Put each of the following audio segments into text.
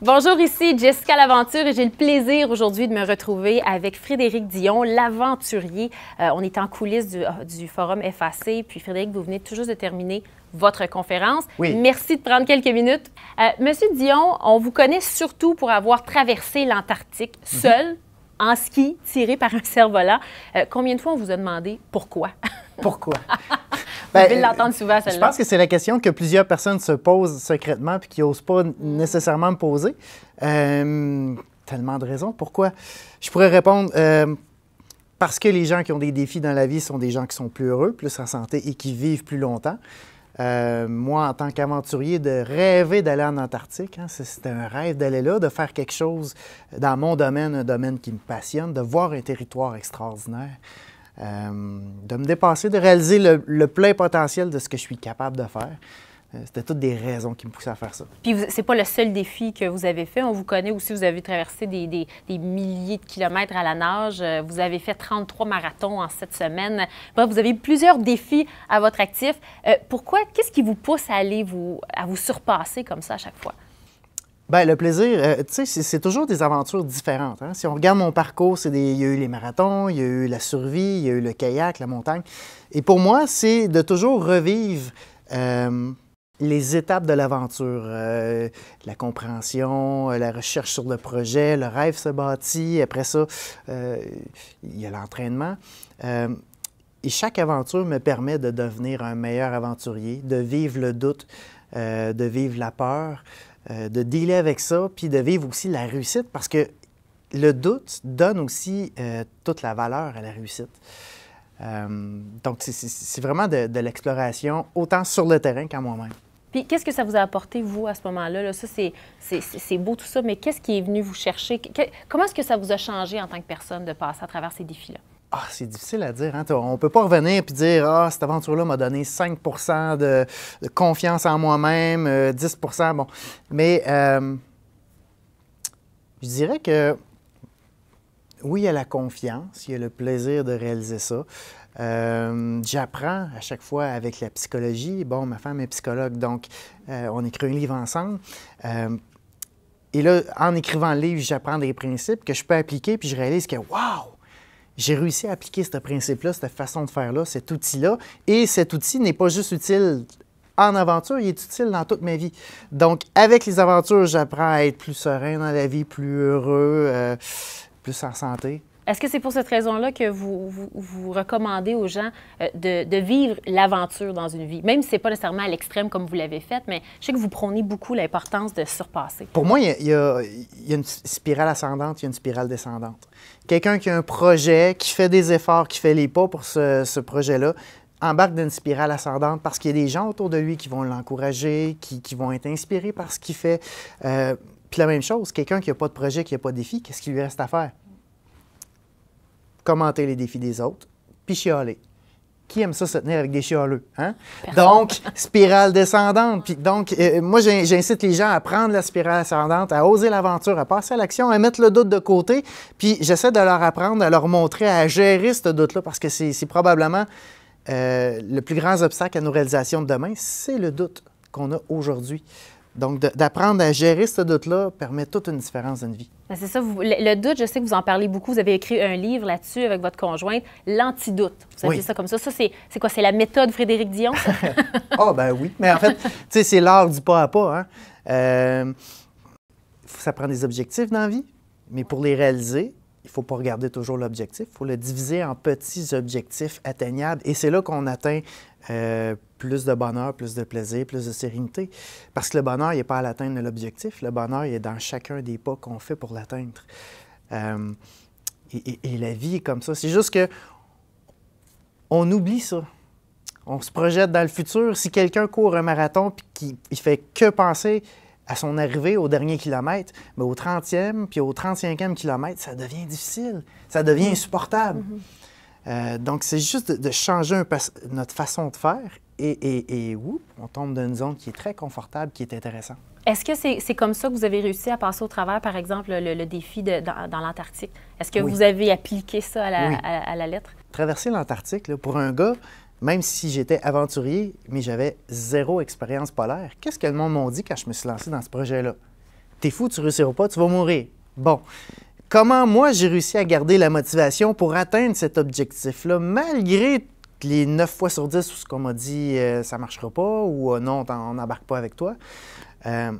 Bonjour, ici Jessica Laventure et j'ai le plaisir aujourd'hui de me retrouver avec Frédéric Dion, l'aventurier. On est en coulisses du forum FAC, puis Frédéric, vous venez tout juste de terminer votre conférence. Oui. Merci de prendre quelques minutes. Monsieur Dion, on vous connaît surtout pour avoir traversé l'Antarctique seul, en ski, tiré par un cerf-volant. Combien de fois on vous a demandé pourquoi? Pourquoi? Vous devez l'entendre souvent, celle-là. Je pense que c'est la question que plusieurs personnes se posent secrètement puis qui n'osent pas nécessairement me poser. Tellement de raisons. Pourquoi? Je pourrais répondre parce que les gens qui ont des défis dans la vie sont des gens qui sont plus heureux, plus en santé et qui vivent plus longtemps. Moi, en tant qu'aventurier, de rêver d'aller en Antarctique, hein, c'était un rêve d'aller là, de faire quelque chose dans mon domaine, un domaine qui me passionne, de voir un territoire extraordinaire. De me dépasser, de réaliser le plein potentiel de ce que je suis capable de faire. C'était toutes des raisons qui me poussaient à faire ça. Puis c'est pas le seul défi que vous avez fait. On vous connaît aussi, vous avez traversé des milliers de kilomètres à la nage. Vous avez fait 33 marathons en 7 semaines. Bref, vous avez eu plusieurs défis à votre actif. Pourquoi? Qu'est-ce qui vous pousse à vous surpasser comme ça à chaque fois? Bien, le plaisir, tu sais, c'est toujours des aventures différentes. Hein? Si on regarde mon parcours, il y a eu les marathons, il y a eu la survie, il y a eu le kayak, la montagne. Et pour moi, c'est de toujours revivre les étapes de l'aventure. La compréhension, la recherche sur le projet, le rêve se bâtit. Après ça, il y a l'entraînement. Et chaque aventure me permet de devenir un meilleur aventurier, de vivre le doute, de vivre la peur. De dealer avec ça, puis de vivre aussi la réussite, parce que le doute donne aussi toute la valeur à la réussite. Donc, c'est vraiment de l'exploration, autant sur le terrain qu'en moi-même. Puis, qu'est-ce que ça vous a apporté, vous, à ce moment-là? Là? Ça, c'est beau tout ça, mais qu'est-ce qui est venu vous chercher? Comment est-ce que ça vous a changé en tant que personne de passer à travers ces défis-là? Ah, c'est difficile à dire. Hein? On ne peut pas revenir et dire « Ah, cette aventure-là m'a donné 5 de confiance en moi-même, 10 ». Bon. Mais je dirais que oui, il y a la confiance, il y a le plaisir de réaliser ça. J'apprends à chaque fois avec la psychologie. Bon, ma femme est psychologue, donc on écrit un livre ensemble. Et là, en écrivant le livre, j'apprends des principes que je peux appliquer, puis je réalise que « Wow! » J'ai réussi à appliquer ce principe-là, cette façon de faire-là, cet outil-là. Et cet outil n'est pas juste utile en aventure, il est utile dans toute ma vie. Donc, avec les aventures, j'apprends à être plus serein dans la vie, plus heureux, plus en santé. Est-ce que c'est pour cette raison-là que vous recommandez aux gens de vivre l'aventure dans une vie? Même si ce n'est pas nécessairement à l'extrême comme vous l'avez fait, mais je sais que vous prônez beaucoup l'importance de surpasser. Pour moi, il y a une spirale ascendante, il y a une spirale descendante. Quelqu'un qui a un projet, qui fait des efforts, qui fait les pas pour ce projet-là, embarque dans une spirale ascendante parce qu'il y a des gens autour de lui qui vont l'encourager, qui vont être inspirés par ce qu'il fait. Puis la même chose, quelqu'un qui n'a pas de projet, qui n'a pas de défi, qu'est-ce qu'il lui reste à faire? Commenter les défis des autres, puis chialer. Qui aime ça se tenir avec des chialeux? Hein? Donc, spirale descendante. Puis donc, moi, j'incite les gens à prendre la spirale ascendante, à oser l'aventure, à passer à l'action, à mettre le doute de côté. Puis j'essaie de leur apprendre, à leur montrer à gérer ce doute-là, parce que c'est probablement le plus grand obstacle à nos réalisations de demain, c'est le doute qu'on a aujourd'hui. Donc, d'apprendre à gérer ce doute-là permet toute une différence dans une vie. C'est ça. Le doute, je sais que vous en parlez beaucoup. Vous avez écrit un livre là-dessus avec votre conjointe, L'antidoute. Vous appelez ça comme ça. Ça, c'est quoi? C'est la méthode Frédéric Dion, ça? Ah, ben oui. Mais en fait, tu sais, c'est l'art du pas à pas. Hein? Ça prend des objectifs dans la vie, mais pour les réaliser, il ne faut pas regarder toujours l'objectif. Il faut le diviser en petits objectifs atteignables. Et c'est là qu'on atteint plus de bonheur, plus de plaisir, plus de sérénité. Parce que le bonheur, il n'est pas à l'atteinte de l'objectif. Le bonheur, il est dans chacun des pas qu'on fait pour l'atteindre. Et la vie est comme ça. C'est juste que on oublie ça. On se projette dans le futur. Si quelqu'un court un marathon et qu'il ne fait que penser à son arrivée au dernier kilomètre, mais au 30e puis au 35e kilomètre, ça devient difficile. Ça devient insupportable. Donc, c'est juste de changer notre façon de faire et on tombe dans une zone qui est très confortable, qui est intéressante. Est-ce que c'est comme ça que vous avez réussi à passer au travers, par exemple, le défi dans l'Antarctique? Est-ce que vous avez appliqué ça à la lettre? Traverser l'Antarctique, là, pour un gars, même si j'étais aventurier, mais j'avais zéro expérience polaire, qu'est-ce que le monde m'a dit quand je me suis lancé dans ce projet-là? t'es fou, tu réussiras pas, tu vas mourir. Bon. Comment moi, j'ai réussi à garder la motivation pour atteindre cet objectif-là, malgré les 9 fois sur 10 où ce qu'on m'a dit ça ne marchera pas ou non, on n'embarque pas avec toi, ça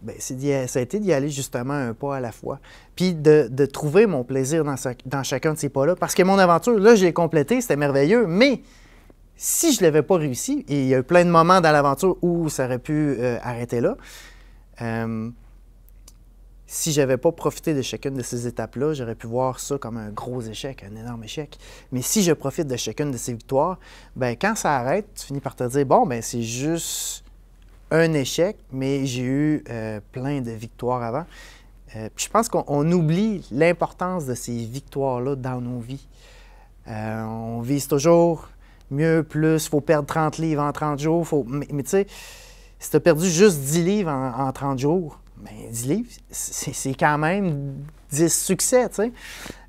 a été d'y aller justement un pas à la fois. Puis de trouver mon plaisir dans chacun de ces pas-là. Parce que mon aventure, là, je l'ai complétée, c'était merveilleux, mais si je ne l'avais pas réussi, et il y a eu plein de moments dans l'aventure où ça aurait pu arrêter là, si je n'avais pas profité de chacune de ces étapes-là, j'aurais pu voir ça comme un gros échec, un énorme échec. Mais si je profite de chacune de ces victoires, bien, quand ça arrête, tu finis par te dire, bon, bien, c'est juste un échec, mais j'ai eu plein de victoires avant. Puis je pense qu'on oublie l'importance de ces victoires-là dans nos vies. On vise toujours mieux, plus, il faut perdre 30 livres en 30 jours. Mais tu sais, si tu as perdu juste 10 livres en 30 jours, bien, 10 livres, c'est quand même 10 succès, tu sais.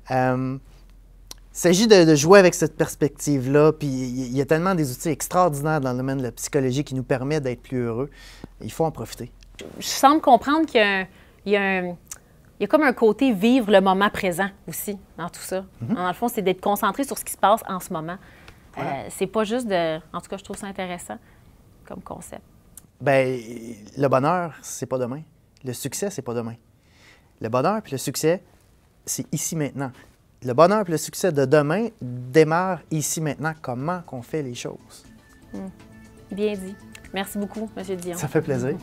Il s'agit de jouer avec cette perspective-là, puis il y a tellement des outils extraordinaires dans le domaine de la psychologie qui nous permettent d'être plus heureux. Il faut en profiter. Je semble comprendre qu'il y a comme un côté vivre le moment présent aussi dans tout ça. Dans le fond, c'est d'être concentré sur ce qui se passe en ce moment. Voilà. C'est pas juste de... En tout cas, je trouve ça intéressant comme concept. Bien, le bonheur, c'est pas demain. Le succès, c'est pas demain. Le bonheur puis le succès, c'est ici maintenant. Le bonheur et le succès de demain démarrent ici maintenant. Comment qu'on fait les choses? Bien dit. Merci beaucoup, M. Dion. Ça fait plaisir.